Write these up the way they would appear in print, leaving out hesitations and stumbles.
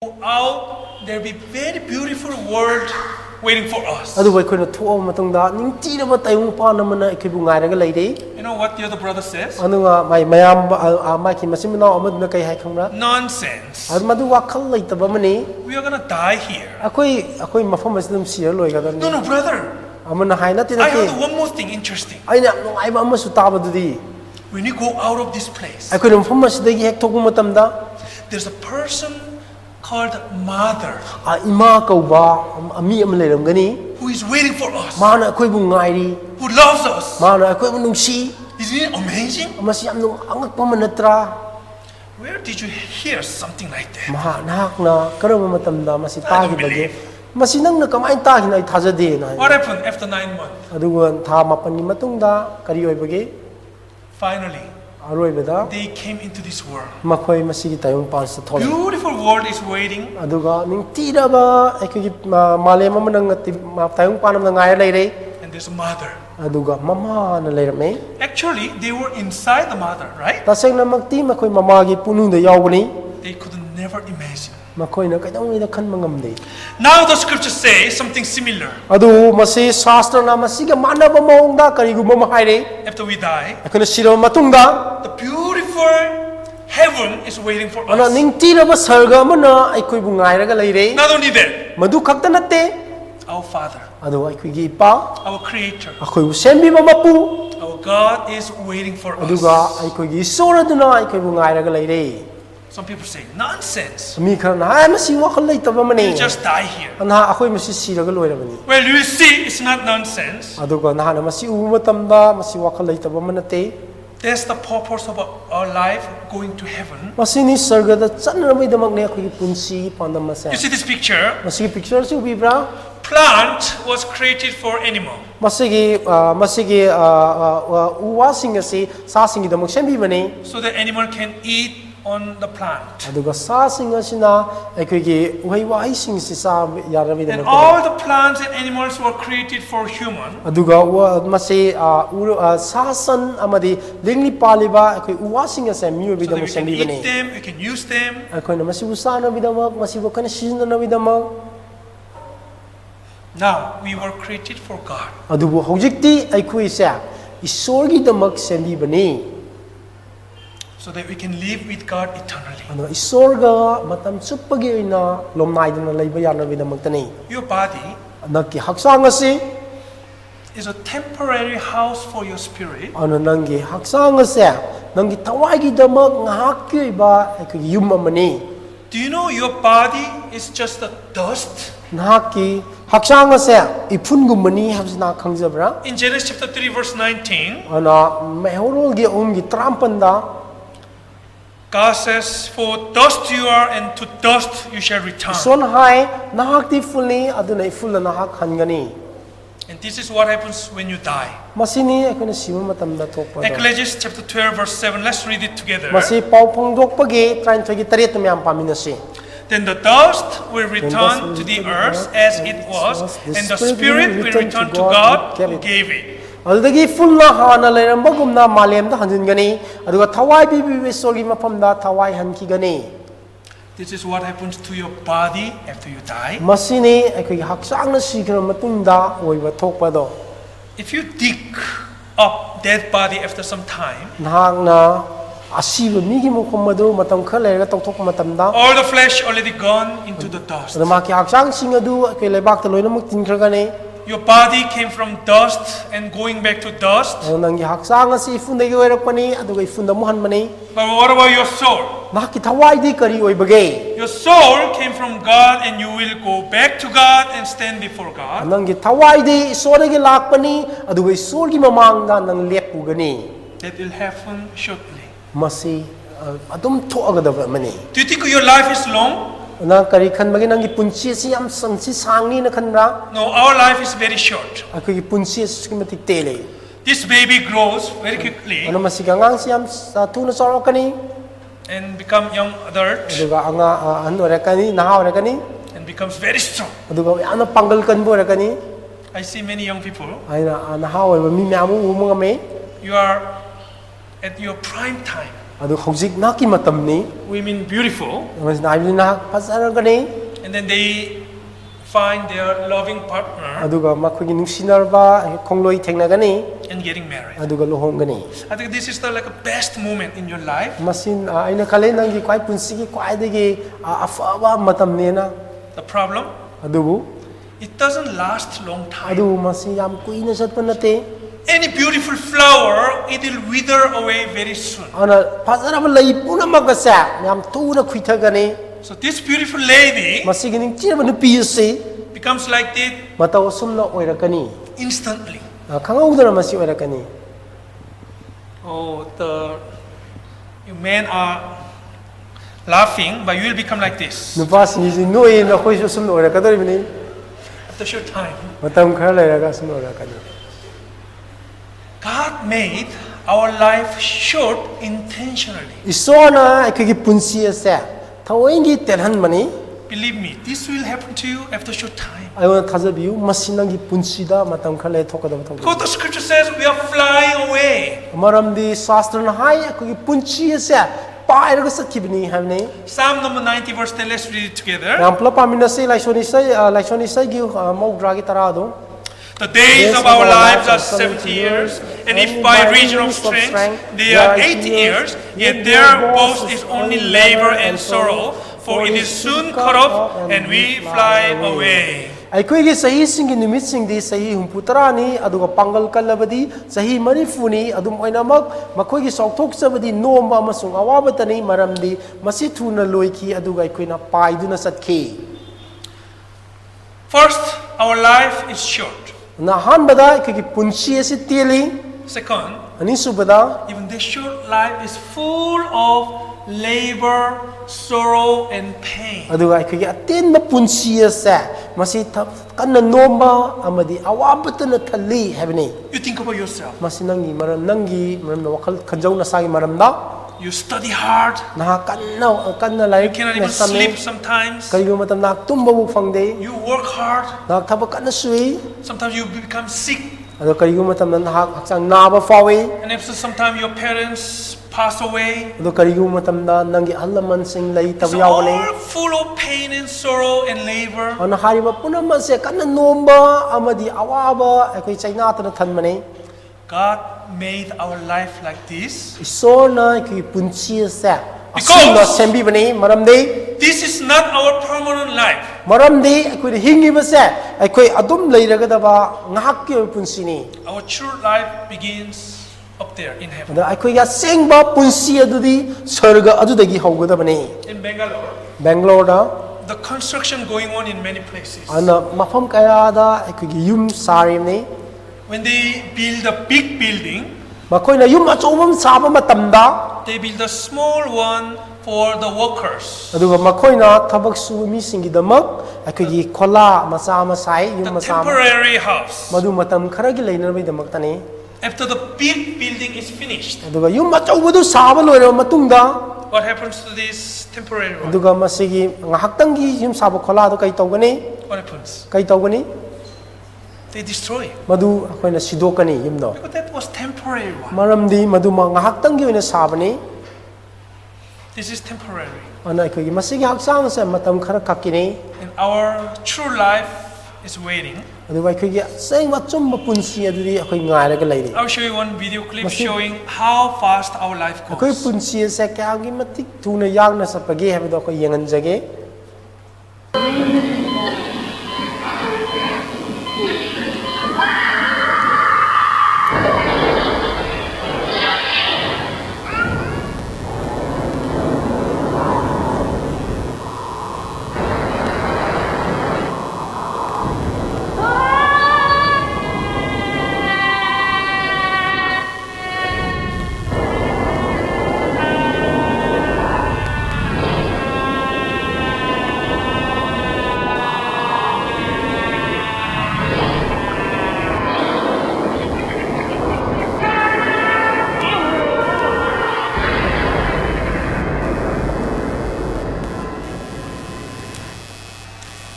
go out, there will be very beautiful world waiting for us. adu wai khoi na thuo matungda ning ti na ba tayung pa na mana ikhi bu ngai raga leide You know what the other brother says? anu mai mayam ma ki masim na amad na kai hai khamra Nonsense. adu madu wakhal leita ba mani We are gonna die here. akoi mafam asidum siar loi ga No, no, brother. amana hai na tin I ti heard one more thing interesting. aina ngai ba amasu ta ba dudi When you go out of this place, akoi mafam asidagi hek thok matam da there's a person called mother ima kau ba ami am leiram gani who is waiting for us, mana akoi bu ngai ri who loves us. mana akoi bu nungsi Isn't it amazing? amasi am nung angak pa manatra Where did you hear something like that? maha nak na karama matam da masi I ta don't gi bage believe. masi nang na kamai ta gi nai thajade na What happened after 9 months? aduga tha mapan ni matungda kari oi bage Finally, aroi beda they came into this world. makhoi masi gi tayong pan sa thol Beautiful world is waiting. aduga ning tira ba ekigi malem manang tayong pan na ngai lai rei And there's a mother. aduga mama na leirame Actually, they were inside the mother, right? taseng na magti makhoi mama gi punung da yawni They could never imagine. makhoi na kaidong ida khan mangam de Now the scripture says something similar. adu masi shastra na masi ga manaba maung da kari gu mama hai re After we die, akona siro matungda the beautiful heaven is waiting for ana us. ning tira ba sarga mana aikoi bu ngai raga lai re Not only that, madu khakta natte our Father, adu aikoi gi pa our Creator, akoi bu sembi ba mapu our God is waiting for aduga us. aikoi gi sora duna aikoi bu ngai raga lai re Some people say, nonsense. mi khar na ha masi wakal lai ta ba mane You just die here. ana akoi masi siraga loi ra bani Well, you will see it's not nonsense. aduga na na masi u matam da masi wakal lai ta ba manate That's the purpose of our life going to heaven. masi ni sarga da channa bai damak ne akoi gi punsi pandam masa You see this picture? masi gi picture su bi bra Plant was created for animal. masigi uwa sing asi sa sing gi damak sembi bani So that animal can eat on the plant. aduga sa sing asina aikoi gi uhai wai sing si sa yarabi And damak all the plants and animals were created for human. aduga masi sasan amadi lingli paliba akoi uwasing ase miyo So that bidam we can sembi eat bane them, we can use them. akoi na masi usana bidamak masi bokana sizna bidamak Now, we were created for God. adubu hojikti aikoi se isorgi damak sembi bane So that we can live with God eternally. ano isorga matam suppagi ina lomnai dana leiba yana bidamak tani Your body nakki haksang ase is a temporary house for your spirit. ano nangi haksang ase nangi tawai gi damak ngahakki ba aikoi yum amani Do you know your body is just a dust? nahaki haksang ase iphungumani habsna khangjabra In Genesis chapter 3 verse 19, ana mehorol gi gi trampanda God says, "For dust you are, and to dust you shall return." son hai nahakti fulni aduna iful nahak hangani And this is what happens when you die. masini akuna siwa matam da thokpa Ecclesiastes chapter 12 verse 7. Let's read it together. masi pau phangdok pagi train thogi taret myam paminasi Then the dust will return to the earth as it was, and the spirit will return to God who gave it. aldagi fulna hana leramba gumna malem da hanjingani aduga thawai bi bi sogi mafam da thawai hanki gani This is what happens to your body after you die. masini akoi haksang na sigra matung da oiba thokpa do If you dig up dead body after some time, nahangna asiba migi mokom madu matam khale ga tokthok matam da all the flesh already gone into the dust. adama ki haksang sing adu akoi lebak ta loina muk tinkhra gani Your body came from dust and going back to dust. nangi haksang asi ifun degi oirak pani aduga ifun da muhan mani But what about your soul? naki thawai di kari oibage Your soul came from God, and you will go back to God and stand before God. nangi thawai di isore lak pani aduga isor gi mamang da nang lepu gani That will happen shortly. masi adum thoaga da mani Do you think your life is long? na kari khan bagi nangi punchi si am sansi sangni na khanra No, our life is very short. akoi gi punchi si matik tele This baby grows very quickly ano masi gangang si am tuna sorokani and become young adult aduga anga an orakani naha orakani and becomes very strong. aduga ana pangal kan bo orakani I see many young people. aina naha oi mi myamu umanga me You are at your prime time. adu hojik na ki matam ni women beautiful, mas naibli na fazaragani and then they find their loving partner aduga makhogi nungsinarba kongloi thengnagani and getting married. aduga lohongani I think this is the like a best moment in your life. masin aina khale nangi kwai punsi gi kwai degi afawa matam ne na The problem, adubu it doesn't last long time. adu masi yam kuina satpa nate Any beautiful flower, it will wither away very soon. ana fazaraba lai puna magasa yam tuna khuithagani So this beautiful lady masi gi ning chirba nupi se becomes like that mataw sumna oirakani instantly. khangawdana masi oirakani Oh, you men are laughing, but you will become like this nupa singi noi na khoi su sumna oirakadari bini after short time. matam khara lairaga sumna oirakani God made our life short intentionally. isona ekigi punsi ase thawengi tenhan mani Believe me, this will happen to you after short time. ayona thajabiu masinangi punsi da matam khale thokadam thok Because the scripture says we are flying away. maramdi shastra na hai ekigi punsi ase pairaga sakhibni hamne Psalm number 90 verse 10, let's read it together. yampla pamina se laisoni sai gi maudragi tarado The days of our lives are 70 years, and if by reason of strength they are 80 years, yet their boast is only labor and sorrow, for it is soon cut off and we fly away. ꯑꯩꯈꯣꯏꯒꯤ ꯆꯍꯤꯁꯤꯡꯒꯤ ꯅꯨꯃꯤꯠꯁꯤꯡꯗꯤ ꯆꯍꯤ 64ꯅꯤ ꯑꯗꯨꯒ ꯄꯥꯡꯒꯜ ꯀꯜꯂꯕꯗꯤ ꯆꯍꯤ 40ꯅꯤ ꯑꯗꯨꯝ ꯑꯣꯏꯅꯃꯛ ꯃꯈꯣꯏꯒꯤ ꯆꯥꯎꯊꯣꯛꯆꯕꯗꯤ ꯅꯣꯝꯕ ꯑꯃꯁꯨꯡ ꯑꯋꯥꯕꯇꯅꯤ ꯃꯔꯝꯗꯤ ꯃꯁꯤ ꯊꯨꯅ ꯂꯣꯏꯈꯤ ꯑꯗꯨꯒ ꯑꯩꯈꯣꯏꯅ ꯄꯥꯏꯗꯨꯅ ꯆꯠꯈꯤ First, our life is short. ꯑꯍꯥꯟꯕꯗ ꯑꯩꯈꯣꯏꯒꯤ ꯄꯨꯟꯁꯤ ꯑꯁꯤ ꯇꯦꯜꯂꯤ Second, ꯑꯅꯤꯁꯨꯕꯗ even this short life is full of labor, sorrow, and pain. ꯑꯗꯨꯒ ꯑꯩꯈꯣꯏꯒꯤ ꯑꯇꯦꯟꯕ ꯄꯨꯟꯁꯤ ꯑꯁꯦ ꯃꯁꯤ ꯀꯟꯅ ꯅꯣꯝꯕ ꯑꯃꯗꯤ ꯑꯋꯥꯕꯇꯅ ꯊꯜꯂꯤ ꯍꯥꯏꯕꯅꯤ You think about yourself. ꯃꯁꯤ ꯅꯪꯒꯤ ꯃꯔꯝꯗ ꯋꯥꯈꯜ ꯈꯟꯖꯧ ꯅꯁꯥꯒꯤ ꯃꯔꯝꯗ You study hard. ꯅꯍꯥꯛ ꯀꯟꯅ You ꯂꯥꯏꯔꯤꯛ cannot even ꯇꯝꯃꯤ sleep sometimes. ꯀꯔꯤꯒꯨꯝꯕ ꯃꯇꯝꯗ ꯅꯍꯥꯛ ꯇꯨꯝꯕꯕꯨ ꯐꯪꯗꯦ You work hard. ꯅꯍꯥꯛ ꯊꯕꯛ ꯀꯟꯅ ꯁꯨꯏ Sometimes you become sick. ꯑꯗꯣ ꯀꯔꯤꯒꯨꯝꯕ ꯃꯇꯝꯗ ꯅꯍꯥꯛ ꯍꯛꯆꯥꯡ ꯅꯥꯕ ꯐꯥꯎꯏ And after sometimes your parents pass away. ꯑꯗꯣ ꯀꯔꯤꯒꯨꯝꯕ ꯃꯇꯝꯗ ꯅꯪꯒꯤ ꯑꯍꯜ ꯂꯃꯟꯁꯤꯡ It's ꯂꯩꯇꯕ ꯌꯥꯎꯒꯅꯤ all full of pain and sorrow and labor. ꯑꯗꯨꯅ ꯍꯥꯏꯔꯤꯕ ꯄꯨꯝꯅꯃꯛꯁꯦ ꯀꯟꯅ ꯅꯣꯝꯕ ꯑꯃꯗꯤ ꯑꯋꯥꯕ ꯑꯩꯈꯣই ꯆꯩꯅꯥꯇꯅ ꯊꯟꯕꯅꯤ God made our life like this. ꯏꯁꯣꯔꯅ ꯑꯩꯈꯣꯏꯒꯤ ꯄꯨꯟꯁꯤ ꯑꯁꯦ ꯑꯁꯨꯝꯅ ꯁꯦꯝꯕꯤꯕꯅꯤ ꯃꯔꯝꯗꯤ This is not our permanent life. ꯃꯔꯝꯗꯤ ꯑꯩꯈꯣꯏꯅ ꯍꯤꯡꯉꯤꯕꯁꯦ ꯑꯩꯈꯣꯏ ꯑꯗꯨꯝ ꯂꯩꯔꯒꯗꯕ ꯉꯥꯏꯍꯥꯛꯀꯤ ꯑꯣꯏꯕ ꯄꯨꯟꯁꯤꯅꯤ Our true life begins up there in heaven. ꯑꯗ ꯑꯩꯈꯣꯏꯒꯤ ꯑꯁꯦꯡꯕ ꯄꯨꯟꯁꯤ ꯑꯗꯨꯗꯤ ꯁꯔꯒ ꯑꯗꯨꯗꯒꯤ ꯍꯧꯒꯗꯕꯅꯤ In Bangalore, ꯕꯦꯡꯒ꯭ꯂꯣꯔꯗ the construction going on in many places. ꯑꯗꯨꯅ ꯃꯐꯝ ꯀꯌꯥꯗ ꯑꯩꯈꯣꯏꯒꯤ ꯌꯨꯝ ꯁꯥꯔꯤꯕꯅꯤ When they build a big building, ꯃꯈꯣꯏꯅ ꯌꯨꯝ ꯑꯆꯧꯕ ꯑꯃ ꯁꯥꯕ ꯃꯇꯝꯗ they build a small one for the workers. ꯑꯗꯨꯒ ꯃꯈꯣꯏꯅ ꯊꯕꯛ ꯁꯨꯕ ꯃꯤꯁꯤꯡꯒꯤꯗꯃꯛ ꯑꯩꯈꯣꯏꯒꯤ ꯈꯣꯂꯥ ꯃꯆꯥ ꯑꯃ ꯁꯥꯏ ꯌꯨꯝ The ꯃꯆꯥ ꯑꯃ temporary house. ꯃꯗꯨ ꯃꯇꯝ ꯈꯔꯒꯤ ꯂꯩꯅꯕꯒꯤꯗꯃꯛꯇꯅꯤ After the big building is finished, ꯑꯗꯨꯒ ꯌꯨꯝ ꯑꯆꯧꯕꯗꯨ ꯁꯥꯕ ꯂꯣꯏꯔꯕ ꯃꯇꯨꯡꯗ what happens to this temporary one? ꯑꯗꯨꯒ ꯃꯁꯤꯒꯤ ꯉꯥꯏꯍꯥꯛꯇꯪꯒꯤ ꯌꯨꯝ ꯁꯥꯕ ꯈꯣꯂꯥꯗꯨ ꯀꯩ ꯇꯧꯒꯅꯤ What happens? ꯀꯩ ꯇꯧꯒꯅꯤ They destroy it. ꯃꯗꯨ ꯑꯩꯈꯣꯏꯅ ꯁꯤꯗꯣꯛꯀꯅꯤ ꯌꯨꯝꯗꯣ Because that was temporary one. ꯃꯔꯝꯗꯤ ꯃꯗꯨ ꯉꯥꯏꯍꯥꯛꯇꯪꯒꯤ ꯑꯣꯏꯅ ꯁꯥꯕꯅꯤ This is temporary. ꯑꯗꯨꯅ ꯑꯩꯈꯣꯏꯒꯤ ꯃꯁꯤꯒꯤ ꯍꯛꯆꯥꯡꯁꯦ ꯃꯇꯝ khara ꯈꯛꯀꯤꯅꯤ And our true life is waiting. ꯑꯗꯨꯒ ꯑꯩꯈꯣꯏꯒꯤ ꯑꯁꯦꯡꯕ ꯑꯆꯨꯝꯕ ꯄꯨꯟꯁꯤ ꯑꯗꯨꯗꯤ ꯑꯩꯈꯣꯏ ꯉꯥꯏꯔꯒ ꯂꯩꯔꯤ I'll show you one video clip showing how fast our life ꯑꯩꯈꯣꯏ goes. ꯄꯨꯟꯁꯤ ꯑꯁꯦ ꯀꯌꯥꯒꯤ ꯃꯇꯤꯛ ꯊꯨꯅ ꯌꯥꯡꯅ ꯆꯠꯄꯒꯦ ꯍꯥꯏꯕꯗꯣ ꯑꯩꯈꯣꯏ ꯌꯦꯡꯍꯟꯖꯒꯦ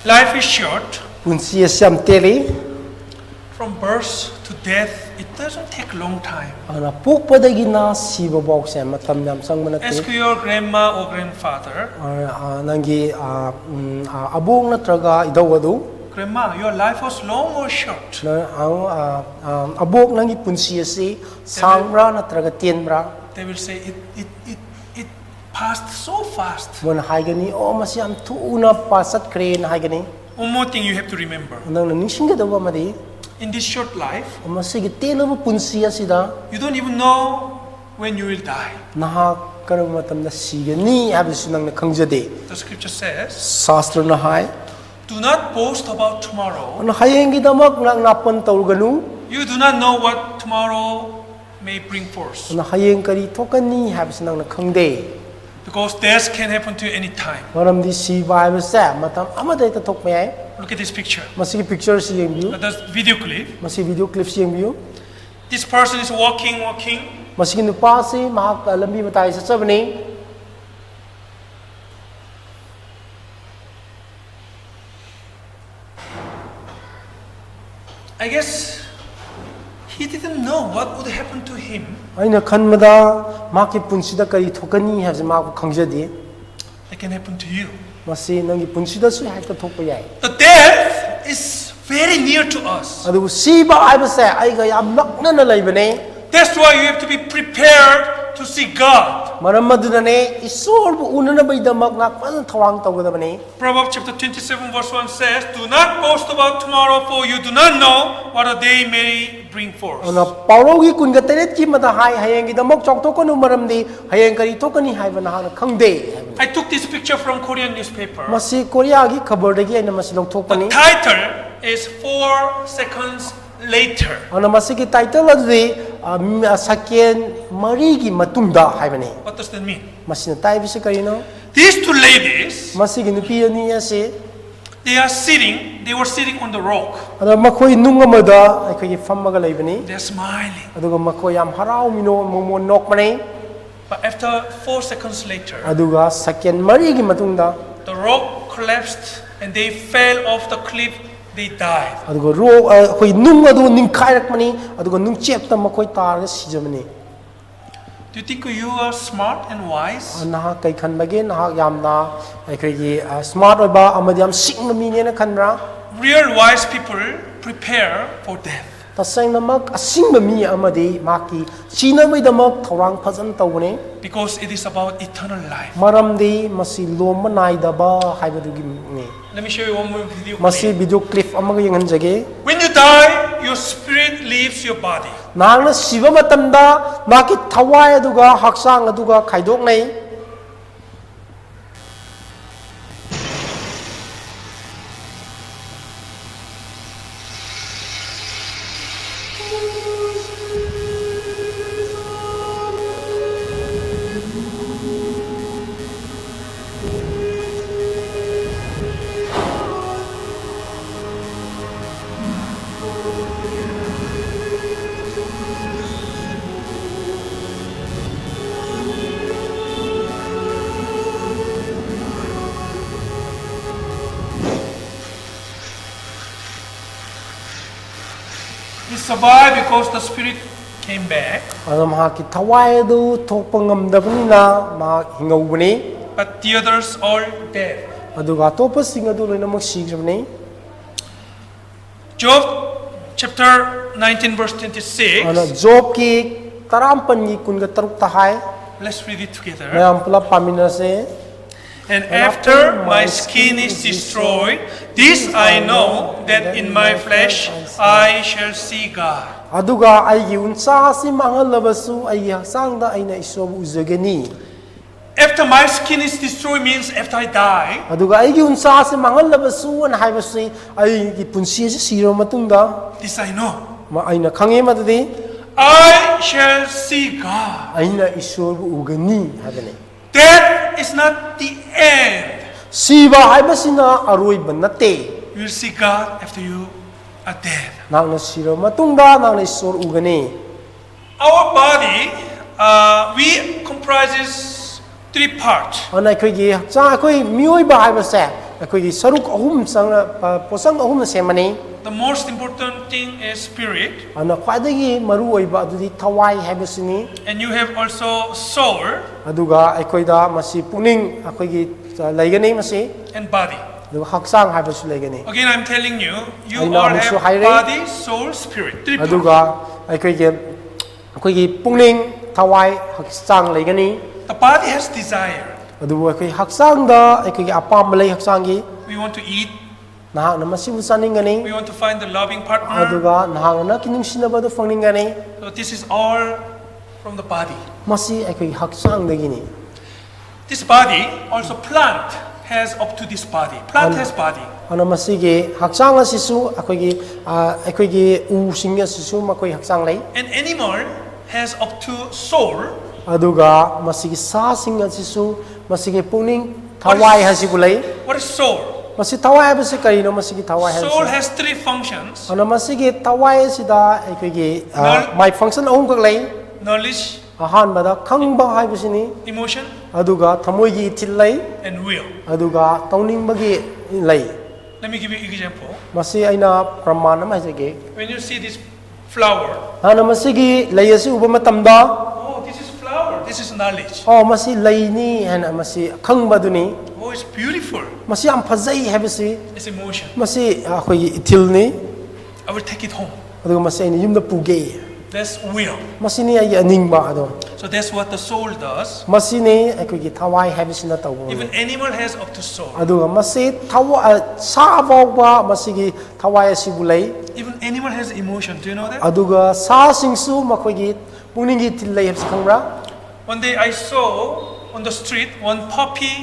Life is short. ꯄꯨꯟꯁꯤ ꯑꯁꯤ ꯌꯥꯝ ꯇꯦꯜꯂꯤ From birth to death it doesn't take long time. ana pokpadagina siba bok se matam yam sangma Ask nate your grandma or grandfather, nangi abong natraga idaw adu Grandma, your life was long or short? na ang abok nangi punsi ase sangra natraga tienbra They will say, it passed so fast. mon haigani o masiam tuuna pasat kre na haigani One more thing you have to remember. nang nanisingga daw madi In this short life, masigi telo punsi asida you don't even know when you will die. naha karam matam na sigani habisu nang nakhangjade The scripture says, sastra na hai do not boast about tomorrow. ano hayengi damak nang napan tawganu You do not know what tomorrow may bring forth. ano hayeng kari tokani habisu nang nakhangde Because death can happen to you any time. maram di si bible sa matam amaday ta tok mayay Look at this picture. masigi picture si yung view That's video clip. masigi video clip si yung view This person is walking. masigi nupa si mahak lambi matay sa sabani I guess he didn't know what would happen to him. aina khanmada maki punsida kari thokani habse mak khangjadi That can happen to you. masi nangi punsida su haita thokpa yai The death is very near to us. adu siba aibase aiga yam nakna na laibane That's why you have to be prepared to see God. maram madunane isor bu unana baidamak nak pan thawang tawgadabane Proverbs chapter 27 verse 1 says, do not boast about tomorrow, for you do not know what a day may bring forth. ana paurogi kunga teret ki mata hai hayengi damak choktokonu maramdi hayeng kari thokani haibana hana khangde I took this picture from Korean newspaper. masi korea gi khabar dagi aina masi The lokthokpani title is 4 seconds later. ana masi ki title adi sakyen mari gi matungda haibane What does that mean? masi na tai bisi karino These two ladies, masi gi nupi ani ase they were sitting on the rock. ada makhoi nung amada aikoi fammaga laibani They're smiling. aduga makhoi yam harau mino momo nokmane But after 4 seconds later, aduga sakyen mari gi matungda the rock collapsed and they fell off the cliff. They died. aduga ro hoi nung adu ningkhairakmani aduga nung chepta makhoi targa sijamani Do you think you are smart and wise? na kai khanbage na yamna aikoi gi smart oiba amadi yam singma mine na khanra Real wise people prepare for death. tasangnamak asingba mi amadi maki china maidamak thawang phajan tawbane Because it is about eternal life. maramdi masi lomma naidaba haibadugi ni Let me show you one more video. masi clip. video clip amaga yenganjage When you die, your spirit leaves your body. nangna siba matamda maki thawai aduga haksang aduga khaidok nei He survived because the spirit came back. ana mahaki thawai adu thokpa ngamdabnina ma hingawbani But the others all dead. aduga topa sing adu loinamak sigrabni Job chapter 19 verse 26. ana job ki tarampan gi kunga taruk tahai Let's read it together. mayam pula paminase And after my skin is destroyed, this I know, that in my flesh I shall see God. aduga aigi unsa si mangalabasu ai haksangda aina isob uzagani After my skin is destroyed means after I die, aduga aigi unsa si mangalabasu an haibasi aigi punsi si siro matungda this I know. ma aina khange madadi I shall see God. aina isob ugani habane Death is not the end. siba haibasina aroiba nate You will see God after you are dead. nangna siro matungda nangna isor ugani Our body, we comprises 3 parts. ana khoi gi cha khoi mioi ba haibase ꯑꯩꯈꯣꯏꯒꯤ ꯁꯔꯨꯛ ꯑꯍꯨꯝ ꯆꯪꯅ ꯄꯣꯠꯁꯪ ꯑꯍꯨꯝꯅ ꯁꯦꯝꯕꯅꯤ The most important thing is spirit, ꯑꯗꯨꯅ ꯈ꯭ꯋꯥꯏꯗꯒꯤ ꯃꯔꯨꯑꯣꯏꯕ ꯑꯗꯨꯗꯤ ꯊꯋꯥꯏ ꯍꯥꯏꯕꯁꯤꯅꯤ and you have also soul ꯑꯗꯨꯒ ꯑꯩꯈꯣꯏꯗ ꯃꯁꯤ ꯄꯨꯛꯅꯤꯡ ꯑꯩꯈꯣꯏꯒꯤ ꯂꯩꯒꯅꯤ ꯃꯁꯤ and body. ꯑꯗꯨꯒ ꯍꯛꯆꯥꯡ ꯍꯥꯏꯕꯁꯨ ꯂꯩꯒꯅꯤ Again, I'm telling you, you Ayun na, all amuso have haire. body, soul, spirit. Three parts. ꯑꯗꯨꯒ ꯑꯩꯈꯣꯏꯒꯤ ꯄꯨꯛꯅꯤꯡ ꯊꯋꯥꯏ ꯍꯛꯆꯥꯡ ꯂꯩꯒꯅꯤ The body has desire. ꯑꯗꯨꯕꯨ ꯑꯩꯈꯣꯏ ꯍꯛꯆꯥꯡꯗ ꯑꯩꯈꯣꯏꯒꯤ ꯑꯄꯥꯝꯕ ꯂꯩ ꯍꯛꯆꯥꯡꯒꯤ We want to eat. ꯅꯍꯥꯛꯅ ꯃꯁꯤꯕꯨ ꯆꯥꯅꯤꯡꯒꯅꯤ We want to find the loving partner. ꯑꯗꯨꯒ ꯅꯍꯥꯛꯅ ꯅꯪꯒꯤ ꯅꯨꯡꯁꯤꯅꯕꯗꯨ ꯐꯪꯅꯤꯡꯒꯅꯤ So this is all from the body. ꯃꯁꯤ ꯑꯩꯈꯣꯏꯒꯤ ꯍꯛꯆꯥꯡꯗꯒꯤꯅꯤ This body, also plant has up to this body. Plant has body. ꯑꯗꯨꯅ ꯃꯁꯤꯒꯤ ꯍꯛꯆꯥꯡ ꯑꯁꯤꯁꯨ ꯑꯩꯈꯣꯏꯒꯤ ꯎꯁꯤꯡ ꯑꯁꯤꯁꯨ ꯃꯈꯣꯏ ꯍꯛꯆꯥꯡ ꯂꯩ An animal has up to soul. ꯑꯗꯨꯒ ꯃꯁꯤꯒꯤ ꯁꯥꯁꯤꯡ ꯑꯁꯤꯁꯨ ꯃꯁꯤꯒꯤ ꯄꯨꯛꯅꯤꯡ ꯊꯋꯥꯏ ꯍꯥꯏꯕꯁꯤꯕꯨ ꯂꯩ What is soul? ꯃꯁꯤ ꯊꯋꯥꯏ ꯍꯥꯏꯕꯁꯤ ꯀꯔꯤꯅꯣ ꯃꯁꯤꯒꯤ ꯊꯋꯥꯏ Soul ꯍꯥꯏꯕꯁꯤ has three functions: ꯑꯗꯨꯅ ꯃꯁꯤꯒꯤ ꯊꯋꯥꯏ ꯑꯁꯤꯗ ꯑꯩꯈꯣꯏꯒꯤ ꯃꯥꯏ ꯐꯪꯁꯟ ꯑꯍꯨꯝꯈꯛ ꯂꯩ knowledge, ꯑꯍꯥꯟꯕꯗ ꯈꯪꯕ ꯍꯥꯏꯕꯁꯤꯅꯤ emotion, ꯑꯗꯨꯒ ꯊꯃꯣꯏꯒꯤ ꯏꯊꯤꯜ ꯂꯩ and will. ꯑꯗꯨꯒ ꯇꯧꯅꯤꯡꯕꯒꯤ ꯂꯩ Let me give you an example. ꯃꯁꯤ ꯑꯩꯅ ꯄ꯭ꯔꯃꯥꯟ ꯑꯃ ꯍꯥꯏꯖꯒꯦ When you see this flower, ꯍꯥꯟꯅ ꯃꯁꯤꯒꯤ lei ꯑꯁꯤ ꯎꯕ ꯃꯇꯝꯗ oh, this is flower. This is knowledge. ꯃꯁꯤ ꯂꯩꯅꯤ ꯍꯥꯏꯅ मसी ꯈꯪꯕꯗꯨꯅꯤ Oh, it's beautiful. Masih yam फजै हाइबसी It's emotion. मसी अखोई इथिलनी I will take it home. अदुगा मसी अनि युमदा पुगे That's will. मसी नि आई अनिंगबा अदो So that's what the soul does. मसी नि अखोई थवाई हाइबसिना तवो Even animal has up to soul. अदुगा मसी थवा साबोबा मसी गी थवाई असिबुलै Even animal has emotion. Do you know that? अदुगा सा सिंगसु मखोई पुनिंगी तिलै hubs खंगरा One day I saw on the street one puppy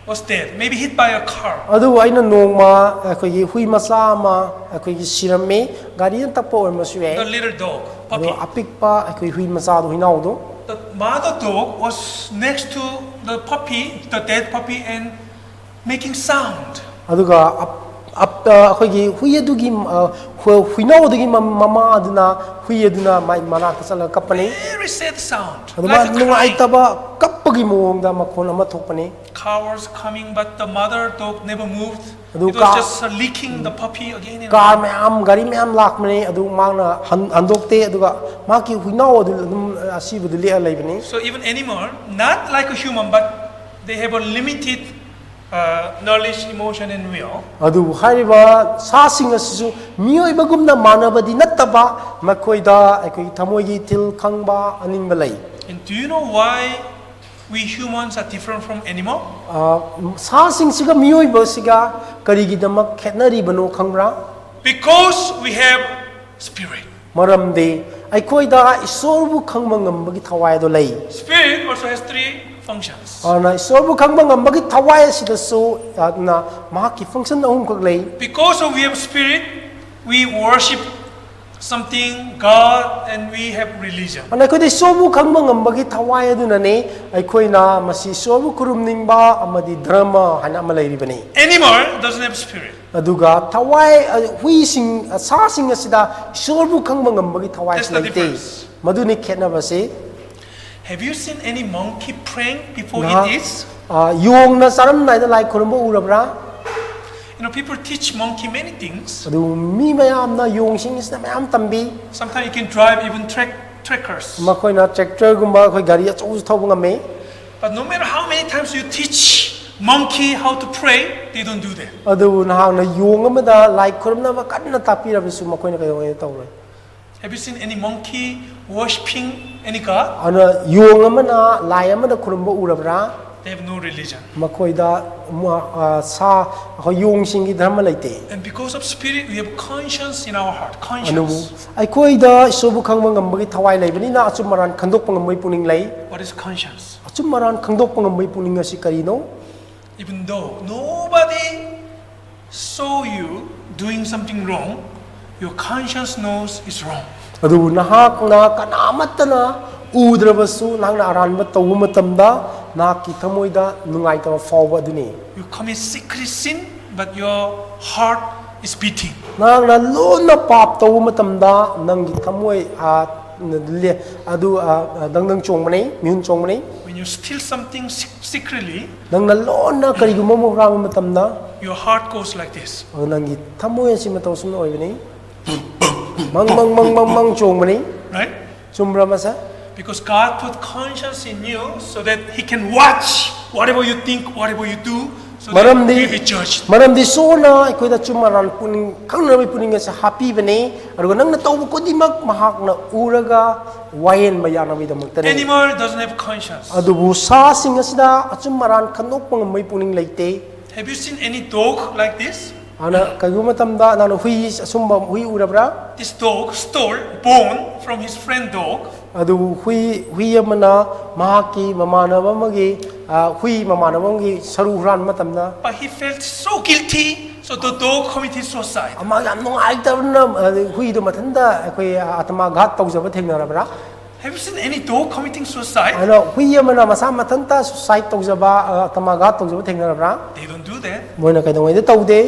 was dead, maybe hit by a car. अदु आइना नोंगमा अखोई हुई मसा मा अखोई सिरमे गाड़ी तपो मसु ए The little dog, अदु puppy. अपिकपा अखोई हुई मसा दो हिनाउदो The mother dog was next to the puppy, the dead puppy, and making sound. अदुगा अखोई हुई अदुगी हुइनाउदगी ममा अदुना हुई अदुना माइ मना तसल company Very sad sound. अदुमा Like a नुंगाई crying. तबा कपगी मोंगदा मखोन अमा थोपनी Car was coming, but the mother dog never moved. Adu It was ka- just licking the puppy again and car again. Ma'am गाड़ी ma'am लाकमने अदु मांगना हंदोकते अदुगा माकी हुइनाउ अदु असिबुदु ले लैबनी So even animal, not like a human, but they have a limited knowledge, emotion, and will. अदु हारिबा सासिंग असिसु मियोइबगुमना मानबदि नत्तबा मखोइदा अखोइ थमोइगी Thiel खंगबा अनिंबा लै And do you know why we humans are different from animal? सासिंगसिगा मियोइबसिगा करिगिदमक खेतनरिबनो खंगब्रा Because we have spirit. मरमदे अखोइदा ईश्वरबु खंगबा ngambagi थवायदो लै Spirit also has three functions. ना ईश्वरबु खंगबा ngambagi थवाय सिदसु ना महाकी function अहुम खक लै Because we have spirit, we worship something, God, and we have religion. अना कोइ ईश्वरबु खंगबा ngambagi थवाय अदुनने अखोइना मसी ईश्वरबु खुरुमनिंगबा अमदि धर्म हाना अमा लैरिबनी Animal doesn't have spirit. अदुगा थवाय हुइसिंग सासिंग असिदा ईश्वरबु खंगबा ngambagi थवाय That's the लैते difference. मदुनि खेतनबसे Have you seen any monkey praying before Nah. it eats? योंगना सारमनाइदा लाइ खुरुमबो उरबरा You know, people teach monkey many things. अदु मी मयामना योंगसिंग इसना मयाम तंबी Sometimes you can drive even trackers. मखोइना ट्रैक्टर गुम्बा खोइ गाड़ी अचौ थौब ngame But no matter how many times you teach monkey how to pray, they don't do that. अदु नहांना योंग अमदा लाइ खुरुमना कन्ना तापिरबसु मखोइना कयोय तौरे Have you seen any monkey worshipping any god? अना Yong अमना लाइ अमदा खुरुमबो उरबरा They have no religion. मखोइदा सा हो योंगसिंगी धर्म लैते And because of spirit, we have conscience in our heart. Anu Conscience. अखोइदा ईश्वरबु खंगबा ngambagi थवाय लैबनिना अचुमरान खंदोकपा ngamboi पुनिंग लै What is conscience? अचुमरान खंदोकपा ngamboi पुनिंग असि करिनो Even though nobody saw you doing something wrong, your conscience knows it's wrong. अदु नहाकना कनामतना उद्रबसु नांगना अरानबा तौबा मतमदा नाकी थमोइदा नुंगाइतबा फावबा दुनी You commit secret sin, but your heart is beating. नांगना लोना पाप तौबा मतमदा नंगी थमोइ अदु दंदंग चोंगबने मिहुन चोंगबने When you steal something secretly, नंगना लोना करिगुमा मोराम मतमदा your heart goes like this. ꯅꯪꯒꯤ ꯊꯃꯣꯏ ꯑꯁꯤ ꯃꯇꯧ ꯑꯁꯨꯝꯅ ꯑꯣꯏꯕꯅꯤ ꯃꯪ ꯆꯣꯡꯕꯅꯤ Right? ꯆꯨꯝꯕ꯭ꯔꯥ ꯃꯁꯦ Because God put conscience in you so that He can watch whatever you think, whatever you do, so that you will be judged. ꯃꯔꯝꯗꯤ ꯏꯁꯣꯔꯅ ꯑꯩꯈꯣꯏꯗ ꯆꯨꯝ ꯑꯔꯥꯟ ꯄꯨꯛꯅꯤꯡ ꯈꯪꯅꯕꯒꯤ ꯄꯨꯛꯅꯤꯡ ꯑꯁꯤ ꯍꯥꯞꯄꯤꯕꯅꯤ ꯑꯗꯨꯒ ꯅꯪꯅ ꯇꯧꯕ ꯈꯨꯗꯤꯡꯃꯛ ꯃꯍꯥꯛꯅ ꯎꯔꯒ ꯋꯥꯌꯦꯟꯕ ꯌꯥꯅꯕꯒꯤꯗꯃꯛꯇꯅꯤ Animal doesn't have conscience. ꯑꯗꯨꯕꯨ ꯁꯥꯁꯤꯡ ꯑꯁꯤꯗ ꯑꯆꯨꯝ ꯑꯔꯥꯟ ꯈꯟꯗꯣꯛꯄ ꯉꯝꯕꯒꯤ ꯄꯨꯛꯅꯤꯡ ꯂꯩꯇꯦ Have you seen any dog like this? ꯑꯗꯨꯅ ꯀꯩꯒꯨꯝꯕ ꯃꯇꯝꯗ ꯅꯪꯅ ꯍꯨꯏ ꯑꯁꯨꯝꯕ ꯍꯨꯏ ꯎꯔꯕ꯭ꯔꯥ This dog stole bone from his friend dog. ꯑꯗꯨꯕꯨ ꯍꯨꯏ ꯑꯃꯅ ꯃꯍꯥꯛꯀꯤ ꯃꯃꯥꯟꯅꯕ ꯑꯃꯒꯤ ꯍꯨꯏ ꯃꯃꯥꯟꯅꯕ ꯑꯃꯒꯤ ꯁꯔꯨ ꯍꯨꯔꯥꯟꯕ ꯃꯇꯝꯗ But he felt so guilty, so the dog committed suicide. ꯑꯃ ꯌꯥꯝ ꯅꯨꯡꯉꯥꯏꯇꯕꯅ ꯍꯨꯏꯗꯣ ꯃꯊꯟꯇ ꯑꯩꯈꯣꯏ 아트마 ꯘꯥꯠ ꯇꯧꯖꯕ ꯊꯦꯡꯅꯔꯕ꯭ꯔꯥ Have you seen any dog committing suicide? ꯑꯗꯣ ꯍꯨꯏ ꯑꯃꯅ ꯃꯁꯥ ꯃꯊꯟꯇ ꯁꯨꯁꯥꯏꯠ ꯇꯧꯖꯕ 아트마 ඝꯥꯠ ꯇꯧꯖꯕ ꯊꯦꯡꯅꯔꯕ꯭ꯔꯥ They don't do that. ꯃꯣꯏꯅ ꯀꯩꯗꯧꯉꯩꯗ ꯇꯧꯗꯦ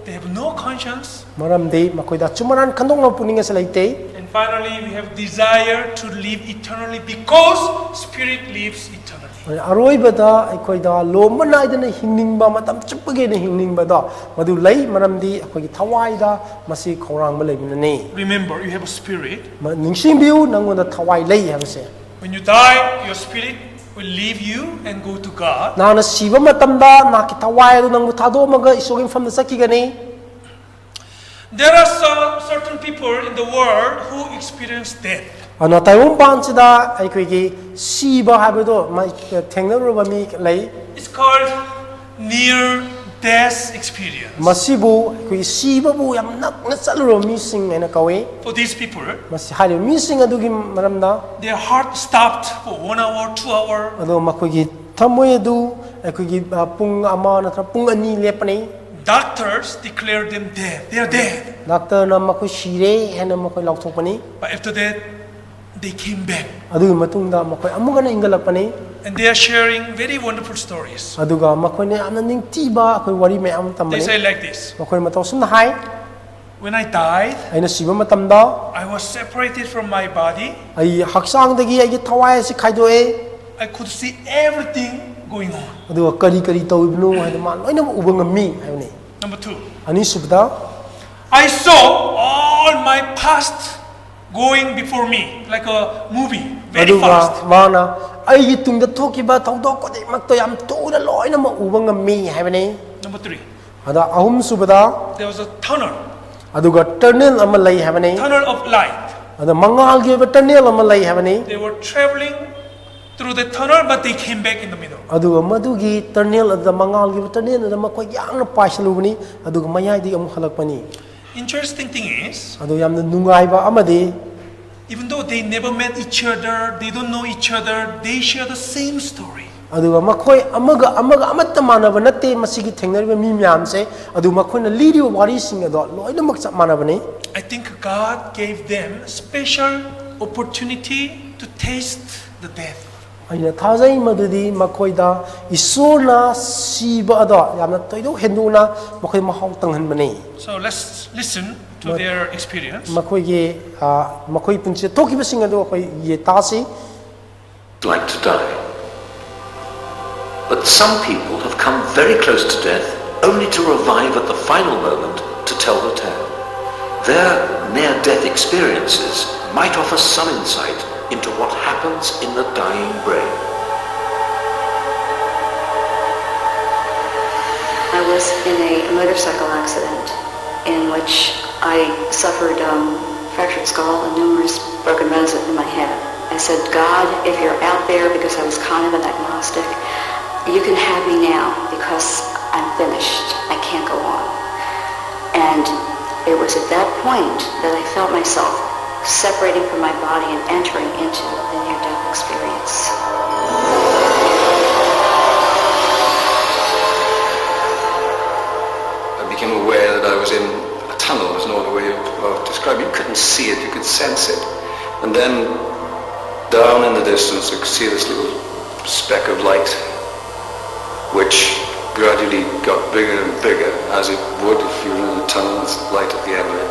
They have no conscience. ꯃꯔꯝꯗꯤ ꯃꯈꯣꯏꯗ ꯑꯆꯨꯝ ꯑꯔꯥꯟ ꯈꯟꯗꯣꯛꯅꯕ ꯄꯨꯛꯅꯤꯡ ꯑꯁꯤ ꯂꯩꯇꯦ And finally, we have desire to live eternally because Spirit lives eternally. ꯑꯔꯣꯏꯕꯗ ꯑꯩꯈꯣꯏꯗ ꯂꯣꯝꯕ ꯅꯥꯏꯗꯅ ꯍꯤꯡꯅꯤꯡꯕ ꯃꯇꯝ ꯆꯨꯞꯄꯒꯤꯅ ꯍꯤꯡꯅꯤꯡꯕꯗꯣ ꯃꯗꯨ ꯂꯩ ꯃꯔꯝꯗꯤ ꯑꯩꯈꯣꯏꯒꯤ ꯊꯋꯥꯏꯗ ꯃꯁꯤ ꯈꯧꯔꯥꯡꯕ ꯂꯩꯕꯅꯅꯤ Remember, you have a spirit. ꯅꯤꯡꯁꯤꯡꯕꯤꯌꯨ ꯅꯪꯉꯣꯟꯗ ꯊꯋꯥꯏ ꯂꯩ ꯍꯥꯏꯕꯁꯦ When you die, your spirit will leave you and go to God. ꯅꯍꯥꯛꯅ ꯁꯤꯕ ꯃꯇꯝꯗ ꯅꯍꯥꯛꯀꯤ ꯊꯋꯥꯏ ꯑꯗꯨ ꯅꯪꯕꯨ ꯊꯥꯗꯣꯛꯑꯃꯒ ꯏꯁꯣꯔꯒꯤ ꯃꯐꯝꯗ ꯆꯠꯈꯤꯒꯅꯤ There are some certain people in the world who experience death. ꯑꯗꯨꯅ ꯇꯥꯏꯕꯪꯄꯥꯟꯁꯤꯗ ꯑꯩꯈꯣꯏꯒꯤ ꯁꯤꯕ ꯍꯥꯏꯕꯗꯣ ꯊꯦꯡꯅꯔꯨꯔꯕ ꯃꯤ ꯂꯩ It's called near death experience. ꯃꯁꯤꯕꯨ ꯑꯩꯈꯣꯏꯒꯤ ꯁꯤꯕꯕꯨ ꯌꯥꯝ ꯅꯛꯅ ꯆꯠꯂꯨꯔꯕ ꯃꯤꯁꯤꯡ ꯍꯥꯏꯅ ꯀꯧꯏ For these people, ꯃꯁꯤ ꯍꯥꯏꯔꯤꯕ ꯃꯤꯁꯤꯡ ꯑꯗꯨꯒꯤ ꯃꯔꯝꯗ their heart stopped for 1 hour, 2 hours. ꯑꯗꯣ ꯃꯈꯣꯏꯒꯤ ꯊꯃꯣꯏ ꯑꯗꯨ ꯑꯩꯈꯣꯏꯒꯤ ꯄꯨꯡ ꯑꯃ ꯅꯠꯇ꯭ꯔꯒ ꯄꯨꯡ ꯑꯅꯤ ꯂꯦꯞꯄꯅꯤ Doctors declare them dead. They are dead. ꯗꯥꯛꯇꯔꯅ ꯃꯈꯣꯏ ꯁꯤꯔꯦ ꯍꯥꯏꯅ ꯃꯈꯣꯏ ꯂꯥꯎꯊꯣꯛꯄꯅꯤ But after that, they came back. ꯑꯗꯨꯒꯤ ꯃꯇꯨꯡꯗ ꯃꯈꯣꯏ ꯑꯃꯨꯛ ꯍꯟꯅ ꯏꯪꯒꯠꯂꯛꯄꯅꯤ And they are sharing very wonderful stories. ꯑꯗꯨꯒ ꯃꯈꯣꯏꯅ ꯌꯥꯝꯅ ꯅꯤꯡꯊꯤꯕ ꯑꯩꯈꯣꯏ ꯋꯥꯔꯤ ꯃꯌꯥꯝ They ꯇꯝꯕꯅꯤ say like this. ꯃꯈꯣꯏꯅ ꯃꯇꯧ ꯑꯁꯨꯝꯅ ꯍꯥꯏ When I died, ꯑꯩꯅ ꯁꯤꯕ ꯃꯇꯝꯗ I was separated from my body. ꯑꯩ ꯍꯛꯆꯥꯡꯗꯒꯤ ꯑꯩꯒꯤ ꯊꯋꯥꯏ ꯑꯁꯤ ꯈꯥꯏꯗꯣꯛꯑꯦ I could see everything going on. ꯑꯗꯨꯒ ꯀꯔꯤ ꯀꯔꯤ ꯇꯧꯔꯤꯕꯅꯣ ꯍꯥꯏꯅ ꯃꯥ ꯂꯣꯏꯅꯃꯛ ꯎꯕ ꯉꯝꯃꯤ ꯍꯥꯏꯕꯅꯤ Number 2. ꯑꯅꯤꯁꯨꯕꯗ I saw all my past going before me like a movie, very ꯑꯗꯨꯒ fast. ꯃꯥꯅ ꯑꯩꯒꯤ ꯇꯨꯡꯗ ꯊꯣꯛꯈꯤꯕ ꯊꯧꯗꯣꯛ ꯈꯨꯗꯤꯡꯃꯛꯇꯣ ꯌꯥꯝ ꯊꯨꯅ ꯂꯣꯏꯅꯃꯛ ꯎꯕ ꯉꯝꯃꯤ ꯍꯥꯏꯕꯅꯤ Number 3. ꯑꯗ ꯑꯍꯨꯝꯁꯨꯕꯗ There was a tunnel, ꯑꯗꯨꯒ ꯇꯔꯅꯦꯜ ꯑꯃ ꯂꯩ ꯍꯥꯏꯕꯅꯤ tunnel of light. ꯑꯗ ꯃꯉꯥꯜꯒꯤ ꯑꯣꯏꯕ ꯇꯔꯅꯦꯜ ꯑꯃ ꯂꯩ ꯍꯥꯏꯕꯅꯤ They were traveling through the tunnel, but they came back in the middle. ꯑꯗꯨꯒ ꯃꯗꯨꯒꯤ ꯇꯔꯅꯦꯜ ꯑꯗꯨꯗ ꯃꯉꯥꯜꯒꯤ ꯇꯔꯅꯦꯜ ꯑꯗꯨꯗ ꯃꯈꯣꯏ ꯌꯥꯝꯅ ꯄꯥꯏꯁꯜꯂꯨꯕꯅꯤ ꯑꯗꯨꯒ ꯃꯌꯥꯏꯗꯒꯤ ꯑꯃꯨꯛ ꯍꯜꯂꯛꯄꯅꯤ Interesting thing is, ꯑꯗꯨ ꯌꯥꯝꯅ ꯅꯨꯡꯉꯥꯏꯕ ꯑꯃꯗꯤ even though they never met each other, they don't know each other, they share the same story. ꯑꯗꯨꯒ ꯃꯈꯣꯏ ꯑꯃꯒ ꯑꯃꯠꯇ ꯃꯥꯟꯅꯕ ꯅꯠꯇꯦ ꯃꯁꯤꯒꯤ ꯊꯦꯡꯅꯔꯤꯕ ꯃꯤ ꯃꯌꯥꯝꯁꯦ ꯑꯗꯨ ꯃꯈꯣꯏꯅ ꯂꯤꯔꯤꯕ ꯋꯥꯔꯤꯁꯤꯡ ꯑꯗꯣ ꯂꯣꯏꯅꯃꯛ ꯆꯞ ꯃꯥꯟꯅꯕꯅꯤ I think God gave them special opportunity to taste the death. ꯑꯩꯅ ꯊꯥꯖꯩ ꯃꯗꯨꯗꯤ ꯃꯈꯣꯏꯗ ꯏꯁꯣꯔꯅ ꯁꯤꯕ ꯑꯗꯣ ꯌꯥꯝꯅ ꯊꯣꯏꯗꯣꯛ ꯍꯦꯟꯗꯣꯛꯅ ꯃꯈꯣꯏ ꯃꯍꯥꯎ ꯇꯪꯍꯟꯕꯅꯤ So let's listen to their experience. ꯃꯈꯣꯏꯒꯤ ꯃꯈꯣꯏ ꯄꯨꯟꯁꯤꯗ ꯊꯣꯛꯈꯤꯕꯁꯤꯡ ꯑꯗꯨ ꯑꯩꯈꯣꯏ ꯇꯥꯁꯤ Like to die. But some people have come very close to death only to revive at the final moment to tell the tale. Their near-death experiences might offer some insight into what happens in the dying brain. I was in a motorcycle accident in which I suffered fractured skull and numerous broken bones in my head. I said, God, if you're out there, because I was kind of an agnostic, you can have me now because I'm finished. I can't go on. And it was at that point that I felt myself separating from my body and entering into the near-death experience. I became aware that I was in a tunnel, is no other way of describing it. You couldn't see it, you could sense it. And then down in the distance I could see this little speck of light, which gradually got bigger and bigger, as it would if you were in a tunnel with light at the end of it.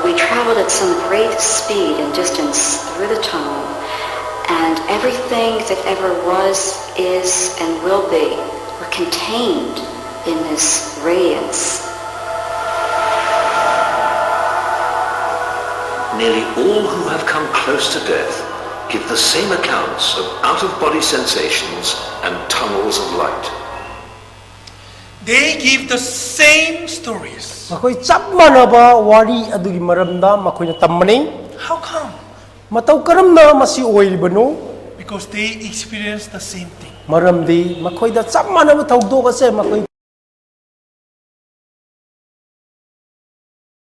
We traveled at some great speed and distance through the tunnel, and everything that ever was, is, and will be were contained in this radiance. Nearly all who have come close to death give the same accounts of out-of-body sensations and tunnels of light. They give the same stories. Makoi chap manaba wari adugi maramda makoina tammani. How come? Matau karamna masi oilibano. Because they experience the same thing. Maramdi makoida chap manaba thawdok ase makoi